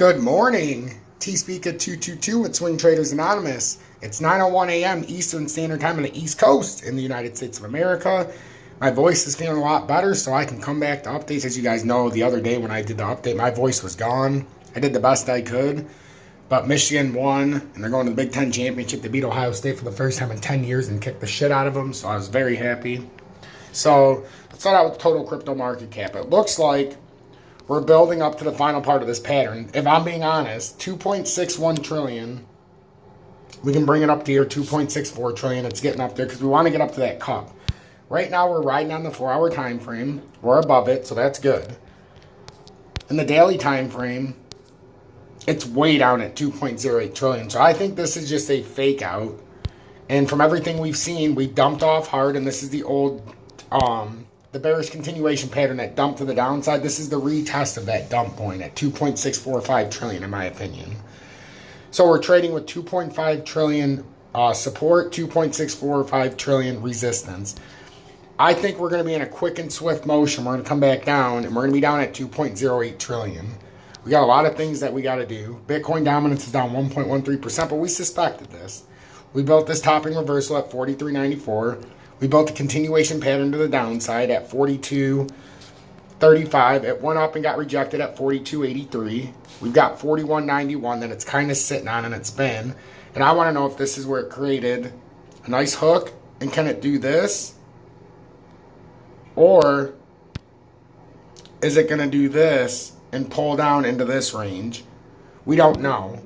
Good morning, T-Speaker 222 with Swing Traders Anonymous. It's 9:01 a.m. Eastern Standard Time on the East Coast in the United States of America. My voice is feeling a lot better, so I can come back to updates. As you guys know, the other day when I did the update, my voice was gone. I did the best I could, but Michigan won, and they're going to the Big Ten Championship. They beat Ohio State for the first time in 10 years and kicked the shit out of them, so I was very happy. So let's start out with total crypto market cap. It looks like we're building up to the final part of this pattern. If I'm being honest, 2.61 trillion. We can bring it up to here, 2.64 trillion. It's getting up there because we want to get up to that cup. Right now, we're riding on the 4-hour time frame. We're above it, so that's good. In the daily time frame, it's way down at 2.08 trillion. So I think this is just a fake out. And from everything we've seen, we dumped off hard, and this is the old the bearish continuation pattern that dumped to the downside. This is the retest of that dump point at 2.645 trillion, in my opinion. So we're trading with 2.5 trillion support, 2.645 trillion resistance. I think we're going to be in a quick and swift motion. We're going to come back down, and we're going to be down at 2.08 trillion. We got a lot of things that we got to do. Bitcoin dominance is down 1.13%, but we suspected this. We built this topping reversal at 43.94. We built a continuation pattern to the downside at 42.35. It went up and got rejected at 42.83. We've got 41.91 that it's kind of sitting on, and it's been. And I want to know if this is where it created a nice hook, and can it do this? Or is it going to do this and pull down into this range? We don't know.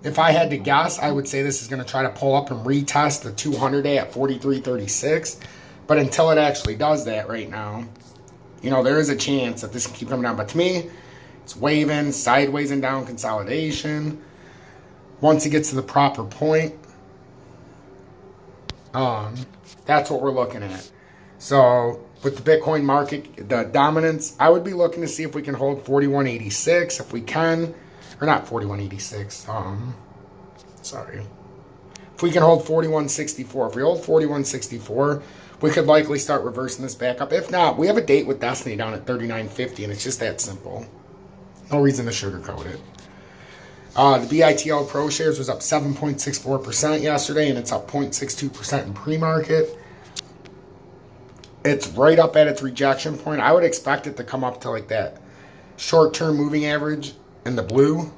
If I had to guess, I would say this is going to try to pull up and retest the 200-day at 43.36. But until it actually does that right now, you know, there is a chance that this can keep coming down. But to me, it's waving, sideways and down consolidation. Once it gets to the proper point, that's what we're looking at. So with the Bitcoin market, the dominance, I would be looking to see if we can hold 41.86. If we can, or not 41.86, sorry. If we can hold 41.64, if we hold 41.64, we could likely start reversing this back up. If not, we have a date with Destiny down at 39.50, and it's just that simple. No reason to sugarcoat it. The BITL Pro shares was up 7.64% yesterday, and it's up 0.62% in pre-market. It's right up at its rejection point. I would expect it to come up to like that short-term moving average in the blue.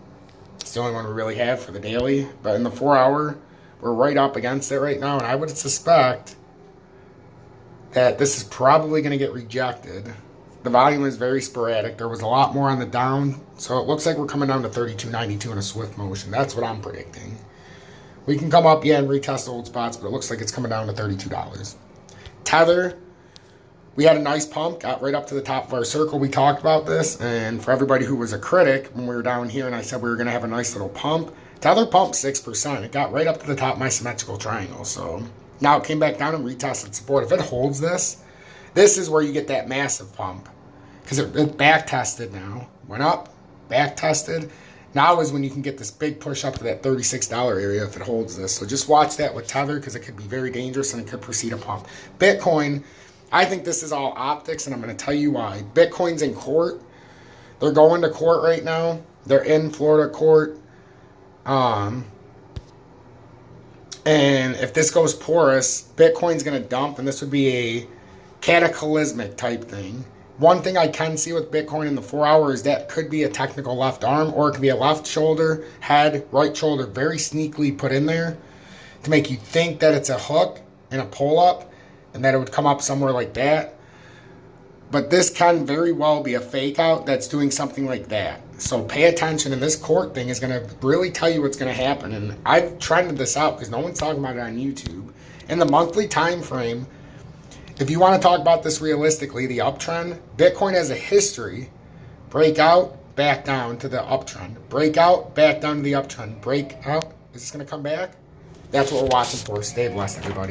It's the only one we really have for the daily. But in the 4-hour, we're right up against it right now. And I would suspect that this is probably going to get rejected. The volume is very sporadic. There was a lot more on the down. So it looks like we're coming down to 32.92 in a swift motion. That's what I'm predicting. We can come up, and retest old spots, but it looks like it's coming down to $32. Tether, we had a nice pump, got right up to the top of our circle. We talked about this, and for everybody who was a critic when we were down here and I said we were going to have a nice little pump, Tether pumped 6%. It got right up to the top of my symmetrical triangle. So now it came back down and retested support. If it holds this, this is where you get that massive pump, because it back tested now. Went up, back tested. Now is when you can get this big push up to that $36 area if it holds this. So just watch that with Tether, because it could be very dangerous and it could proceed a pump. Bitcoin, I think this is all optics, and I'm going to tell you why. Bitcoin's in court. They're going to court right now. They're in Florida court. And if this goes porous, Bitcoin's going to dump, and this would be a cataclysmic type thing. One thing I can see with Bitcoin in the 4-hour is that could be a technical left arm, or it could be a left shoulder, head, right shoulder, very sneakily put in there to make you think that it's a hook and a pull-up, and that it would come up somewhere like that. But this can very well be a fake out that's doing something like that. So pay attention, and this court thing is going to really tell you what's going to happen. And I've trended this out because no one's talking about it on YouTube. In the monthly time frame, if you want to talk about this realistically, the uptrend, Bitcoin has a history. Breakout, back down to the uptrend. Breakout, back down to the uptrend. Breakout. Is this going to come back? That's what we're watching for. Stay blessed, everybody.